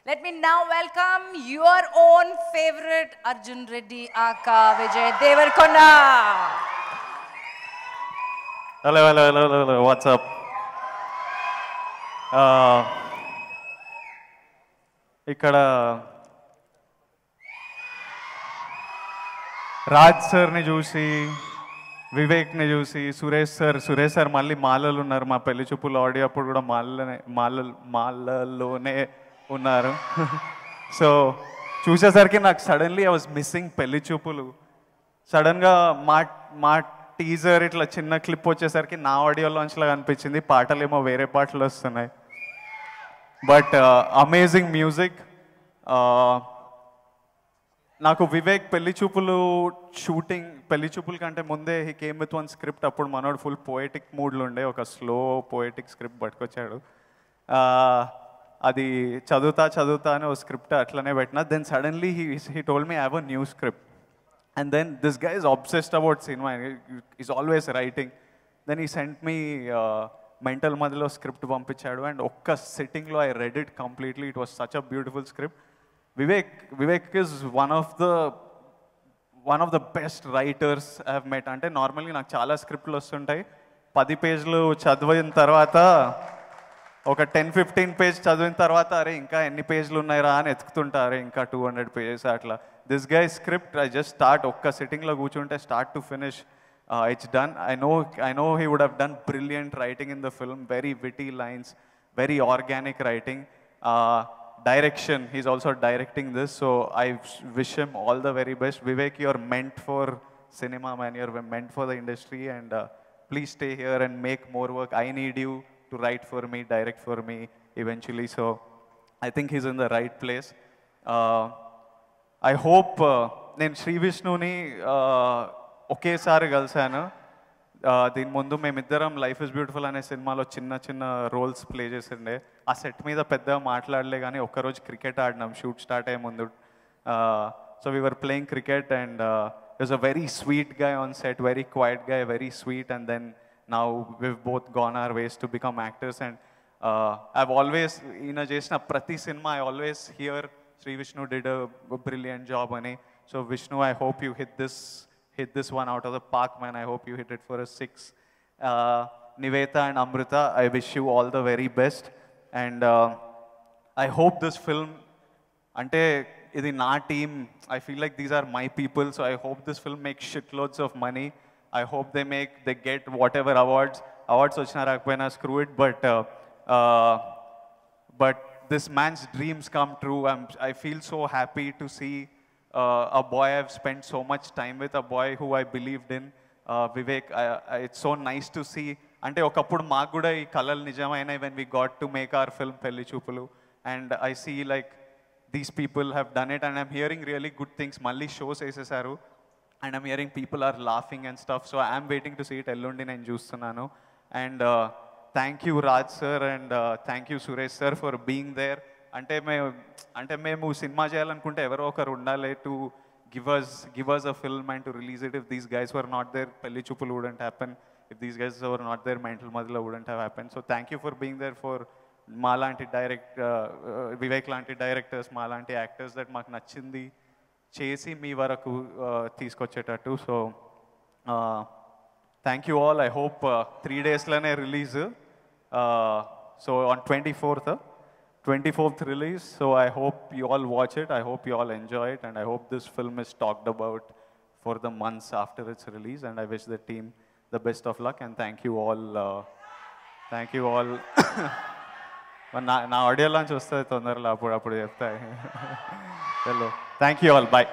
Let me now welcome your own favorite Arjun Reddy Aka Vijay Devarkonda. Hello. What's up? ఇక్కడ రాజ్ సార్ని చూసి వివేక్ని చూసి Suresh sir మళ్ళీ మాలలు ఉన్నారు. మా పెళ్లి చూపులు ఆడియో అప్పుడు కూడా మాలలోనే ఉన్నారు. సో చూసేసరికి నాకు సడన్లీ ఐ వాజ్ మిస్సింగ్ పెళ్లి చూపులు. సడన్గా మా టీజర్ ఇట్లా చిన్న క్లిప్ వచ్చేసరికి నా ఆడియో లాంచ్లో కనిపించింది. పాటలేమో వేరే పాటలు వస్తున్నాయి. But amazing music. నాకు వివేక్ పెళ్లి చూపులు షూటింగ్ పెళ్లి చూపుల కంటే ముందే he came with one script. అప్పుడు మనోడు ఫుల్ పోయటిక్ మూడ్లో ఉండే ఒక స్లో పోయటిక్ స్క్రిప్ట్ పట్టుకొచ్చాడు. అది చదువుతా అని ఒక స్క్రిప్ట్ అట్లనే పెట్టిన. Then suddenly he told me I have a new script. And then this guy is obsessed about cinema. He's always writing. Then he sent me mental madhilo script పంపించాడు. And ఒక్క సిట్టింగ్లో I read it completely. It was such a beautiful script. Vivek is one of the best writers I have met. అంటే నార్మల్గా నాకు చాలా స్క్రిప్ట్లు వస్తుంటాయి. 10 పేజీలు చదివిన తర్వాత ఒక 10-15 పేజ్ చదివిన తర్వాత అరే ఇంకా ఎన్ని పేజీలు ఉన్నాయిరా అని ఎత్తుకుతుంటారు. ఇంకా 200 పేజెస్ అట్లా. This guy's script, I just start ఒక్క సిట్టింగ్లో కూర్చుంటే start to finish, it's done. I know he would have done brilliant writing in the film, very witty lines, very organic writing. Direction, he's also directing this, so I wish him all the very best. Vivek, you're meant for cinema, man. You're meant for the industry, and please stay here and make more work. I need you to write for me, direct for me eventually, so I think he's in the right place. I hope నేను శ్రీ విష్ణుని ఒకేసారి కలిశాను. దీని ముందు మేమిద్దరం life is beautiful అనే సినిమాలో చిన్న రోల్స్ ప్లే చేసిండే. ఆ సెట్ మీద పెద్దగా మాట్లాడలే కానీ ఒక్కరోజు క్రికెట్ ఆడినాం షూట్ స్టార్ట్ అయ్యే ముందు. So we were playing cricket and was a very sweet guy on set, very quiet guy, very sweet. And then now we've both gone our ways to become actors. And I always ఈయన చేసిన ప్రతి సినిమా I always hear Sri Vishnu did a brilliant job on it. So Vishnu, I hope you hit this one out of the park, man. I hope you hit it for a 6. Nivetha and Amrita, I wish you all the very best. And I hope this film, ante idi na team, I feel like these are my people. So I hope this film makes shitloads of money. I hope they get whatever awards ochina rakpoina, screw it. But this man's dreams come true. I feel so happy to see a boy I've spent so much time with, a boy who I believed in, Vivek. It's so nice to see. Ante okappudu maaku kuda ee kalalu nijamaina when we got to make our film Pelli Choopulu, and I see like these people have done it, and I'm hearing really good things. Malli shows esesaru, and I'm hearing people are laughing and stuff, so I'm waiting to see it. Ellundi nenu chustunnanu. And thank you Raj sir, and thank you Suresh sir for being there. అంటే మేము cinema చేయాలనుకుంటే ఎవరో ఒకరు ఉండాలి to give us a film and to release it. If these guys were not there, Pelli Choopulu wouldn't happen. If these guys were not there, Mental Madhilo wouldn't have happened. So thank you for being there for మాలాంటి వివేక్ లాంటి directors, మాలాంటి actors that మాకు నచ్చింది చేసి మీ వరకు తీసుకొచ్చేటట్టు. So thank you all. I hope 3 daysలోనే release. So on 24th release. So I hope you all watch it. I hope you all enjoy it. And I hope this film is talked about for the months after its release. And I wish the team the best of luck. And thank you all. Thank you all. నా audio launch వస్తుంది తొందరలో, అప్పుడు చెప్తాయి. Hello. Thank you all. Bye.